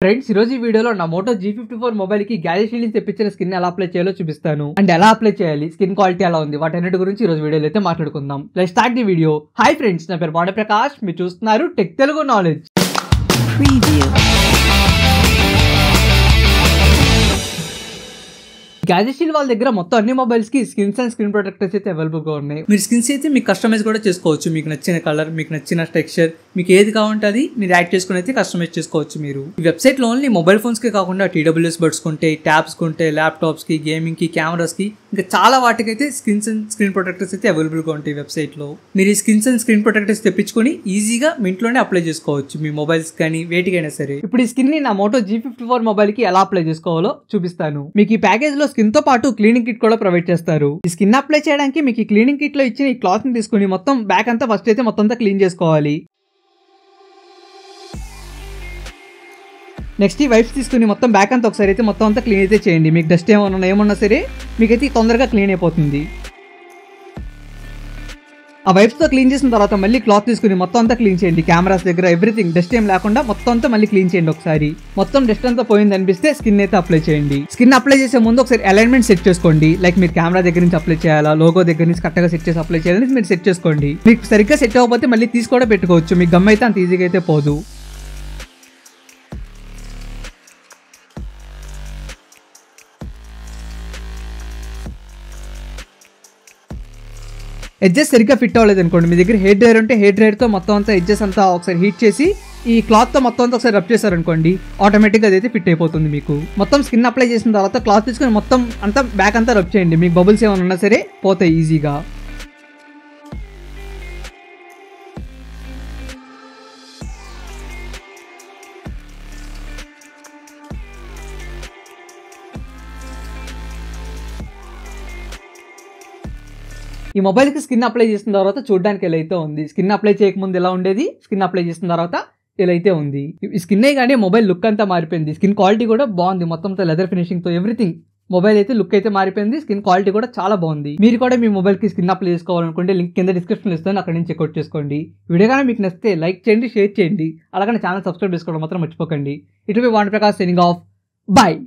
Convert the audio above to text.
Friends, ఈ రోజు ఈ వీడియోలో నా మోటో G54 మొబైల్ కి గ్యాజెట్ షీల్డ్ తెప్పించిన స్కిన్ ఎలా అప్లై చేయాలో చూపిస్తాను. అండ్ ఎలా అప్లై చేయాలి, స్కిన్ క్వాలిటీ ఎలా ఉంది, వాటన్నిటి గురించి ఈ రోజు వీడియోలో అయితే మాట్లాడుకుందాం. Let's start the video. Hi friends, నా పేరు బాణ ప్రకాష్, మీరు చూస్తున్నారు tech Telugu knowledge. Gadget shield వాళ్ళ దగ్గర మొత్తం అన్ని మొబైల్స్ కి స్కిన్స్ అండ్ స్క్రీన్ ప్రొటెక్టర్స్ అయితే అవైలబుల్ గా ఉన్నాయి. మీరు స్కిన్స్ అయితే మీకు కస్టమైజ్ కూడా చేసుకోవచ్చు. మీకు నచ్చిన కలర్, మీకు నచ్చిన టెక్స్చర్, మీకు ఏది కావాలంటే అది మీరు యాడ్ చేసుకుని అయితే కస్టమైజ్ చేసుకోవచ్చు. మీరు ఈ వెబ్సైట్ లో ఓన్లీ మొబైల్ ఫోన్స్ కి కాకుండా TWS బడ్స్ కొంటే, ట్యాబ్స్ కొంటే, ల్యాప్టాప్స్ కి, గేమింగ్ కి, కెమెరాస్ కి, ఇంకా చాలా వాటికి అయితే స్కిన్స్ అండ్ స్క్రీన్ ప్రొటెక్టర్స్ అయితే అవైలబుల్ గా ఉంటాయి వెబ్సైట్ లో. మీరు ఈ స్కిన్స్ అండ్ స్క్రీన్ ప్రొటెక్టర్స్ తెప్పించుకొని ఈజీగా మీ ఇంట్లోనే అప్లై చేసుకోవచ్చు, మీ మొబైల్స్ కానీ వేటికైనా సరే. ఇప్పుడు ఈ స్కిన్ ని నా మోటో G54 మొబైల్ కి ఎలా అప్లై చేసుకోవాలో చూపిస్తాను. మీకు ఈ ప్యాకేజ్ లో స్కిన్ తో పాటు క్లీనింగ్ కిట్ కూడా ప్రొవైడ్ చేస్తారు. ఈ స్కిన్ అప్లై చేయడానికి మీకు ఈ క్లీనింగ్ కిట్ లో ఇచ్చిన ఈ క్లాత్ ని తీసుకుని మొత్తం బ్యాక్ అంతా ఫస్ట్ అయితే మొత్తం అంతా క్లీన్ చేసుకోవాలి. నెక్స్ట్ ఈ వైప్స్ తీసుకుని మొత్తం బ్యాక్ అంతా ఒకసారి అయితే మొత్తం అంతా క్లీన్ అయితే చేయండి. మీకు డస్ట్ ఏమన్నా సరే మీకైతే తొందరగా క్లీన్ అయిపోతుంది. ఆ వైప్స్ తో క్లీన్ చేసిన తర్వాత మళ్ళీ క్లాత్ తీసుకుని మొత్తం అంతా క్లీన్ చేయండి. కెమెరాస్ దగ్గర ఎవ్రీథింగ్ డస్ట్ ఏం లేకుండా మొత్తం అంతా మళ్ళీ క్లీన్ చేయండి. ఒకసారి మొత్తం డస్ట్ అంతా పోయింది అనిపిస్తే స్కిన్ అయితే అప్లై చేయండి. స్కిన్ అప్లై చేసే ముందు ఒకసారి అలైన్మెంట్ సెట్ చేసుకోండి. లైక్ మీరు కెమెరా దగ్గర నుంచి అప్లై చేయాలా, లోగో దగ్గర నుంచి కరెక్ట్గా సెట్ చేసి అప్లై చేయాలని మీరు సెట్ చేసుకోండి. మీకు సరిగ్గా సెట్ అవ్వకపోతే మళ్ళీ తీసి కూడా పెట్టుకోవచ్చు. మీకు గమ్ అయితే అంత ఈజీగా అయితే పోదు. ఎడ్జెస్ సరిగ్గా ఫిట్ అవ్వలేదు అనుకోండి, మీ దగ్గర హెయిర్ డ్రైయర్ ఉంటే హెయిర్ డ్రైయర్ తో మొత్తం అంతా ఎడ్జెస్ అంతా ఒకసారి హీట్ చేసి ఈ క్లాత్ తో మొత్తం అంతా ఒకసారి రబ్ చేశారనుకోండి, ఆటోమేటిక్గా అదైతే ఫిట్ అయిపోతుంది. మీకు మొత్తం స్కిన్ అప్లై చేసిన తర్వాత క్లాత్ తీసుకుని మొత్తం అంతా బ్యాక్ అంతా రబ్ చేయండి. మీకు బబుల్స్ ఏమైనా ఉన్నా సరే పోతాయి ఈజీగా. ఈ మొబైల్ కి స్కిన్ అప్లై చేసిన తర్వాత చూడడానికి ఎలా అయితే ఉంది, స్కిన్ అప్లై చేయకముందు ఎలా ఉండేది, స్కిన్ అప్లై చేసిన తర్వాత ఎలా అయితే ఉంది. ఈ స్కిన్ కానీ మొబైల్ లుక్ అంతా మారిపోయింది. స్కిన్ క్వాలిటీ కూడా బాగుంది, మొత్తం లెదర్ ఫినిషింగ్ తో ఎవ్రీథింగ్. మొబైల్ అయితే లుక్ అయితే మారిపోయింది, స్కిన్ క్వాలిటీ కూడా చాలా బాగుంది. మీరు కూడా మీ మొబైల్ కి స్కిన్ అప్లై చేసుకోవాలనుకుంటే లింక్ కింద డిస్క్రిప్షన్ ఇస్తాను, అక్కడ నుంచి చెక్అవుట్ చేసుకోండి. వీడియో కానీ మీకు నచ్చితే లైక్ చేయండి, షేర్ చేయండి, అలాగే ఛానల్ సబ్స్క్రైబ్ చేసుకోవడం మాత్రం మర్చిపోకండి. ఇటు మీ బాణ ప్రకాష్ సైనింగ్ ఆఫ్. బాయ్.